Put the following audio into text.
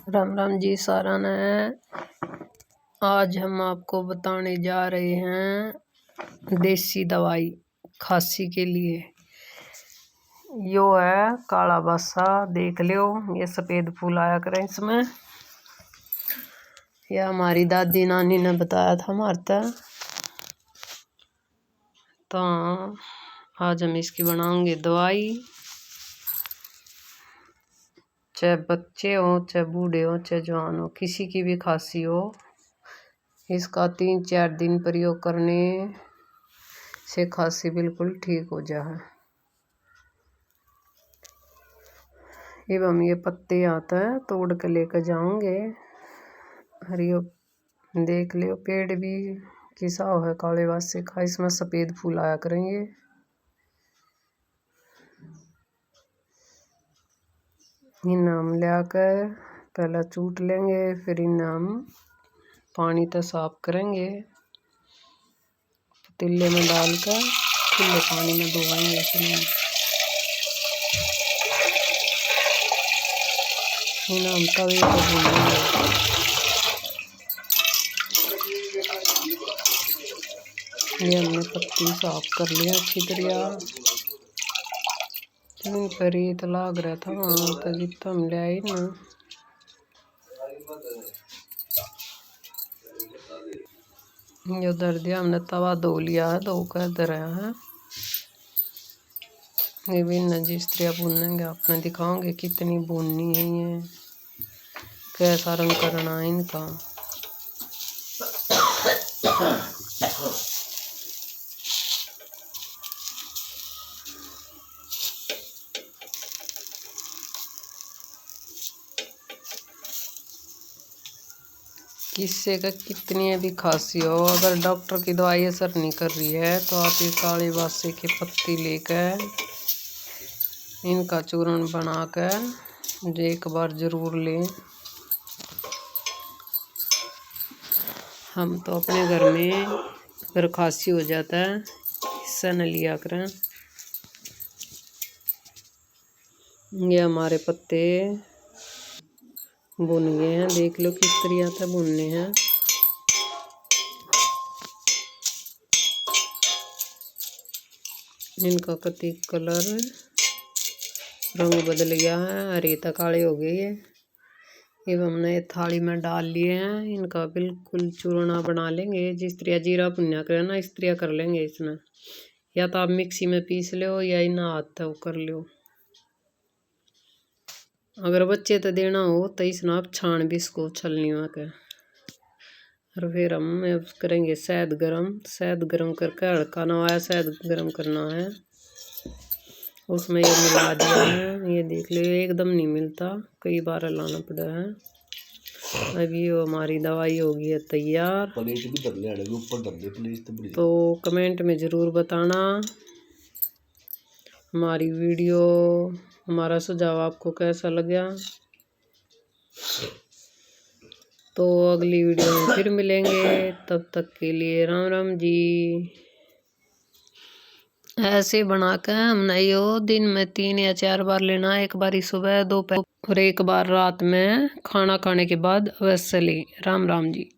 राम राम जी सारा ने। आज हम आपको बताने जा रहे हैं देसी दवाई खांसी के लिए। यो है काला बासा, देख लो ये सफेद फूल आया करें इसमें। यह हमारी दादी नानी ने बताया था हमारे। तो आज हम इसकी बनाएंगे दवाई। चाहे बच्चे हो, चाहे बूढ़े हो, चाहे जवान हो, किसी की भी खांसी हो, इसका 3-4 दिन प्रयोग करने से खांसी बिल्कुल ठीक हो जाए। एवं ये पत्ते आते हैं तोड़ के लेकर जाऊंगे। हरियो देख लियो, पेड़ भी किसा है काले बासे का, इसमें सफेद फूल आया करेंगे। इन्हें हम लाकर पहले चूट लेंगे, फिर इन्हें हम पानी से साफ करेंगे। पतीले में डालकर खुले पानी में धोएंगे। इन्हें हम तवे पर भूनेंगे। ये हमने पत्ती साफ कर लिया अच्छी तरह। इन पर रेत लाग रहा था वहाँ तो जितना हम ले आई ना। जो दर्द हमने तवा धो लिया है, धो कर दे रहा है। ये भी न जिस तरह भूनेंगे आपने दिखाओगे कितनी भूननी है, ये कैसा रंग करना है इनका। किससे का कितनी भी खांसी हो, अगर डॉक्टर की दवाई असर नहीं कर रही है तो आप ये काले बासे के पत्ती लेकर इनका चूर्ण बनाकर एक बार जरूर लें। हम तो अपने घर में अगर खांसी हो जाता है इससे न लिया करें। ये हमारे पत्ते भुन गए हैं, देख लो किस तरह से भुनने हैं। इनका कति कलर रंग बदल गया है, हरे तक काले हो गए ये। अब हमने थाली में डाल लिए हैं, इनका बिल्कुल चूरमा बना लेंगे। जिस तरह जीरा भुन्या करे ना इस तरह कर लेंगे इसमें। या तो आप मिक्सी में पीस लो या इन हाथ वो कर लो। अगर बच्चे तो देना हो तो इसमें आप छान भी इसको छलनी में के। और फिर हम करेंगे शहद गरम करके हल्का नवाया शहद गरम करना है, उसमें ये मिला दिया है। ये देख लो एकदम नहीं मिलता, कई बार लाना पड़ा है। अभी ये हमारी दवाई होगी है तैयार। तो कमेंट में ज़रूर बताना हमारी वीडियो, हमारा सुझाव आपको कैसा लगा। तो अगली वीडियो में फिर मिलेंगे, तब तक के लिए राम राम जी। ऐसे बनाकर हमने यो दिन में 3 या 4 बार लेना, एक बार सुबह दोपहर और एक बार रात में खाना खाने के बाद अवश्य लें। राम राम जी।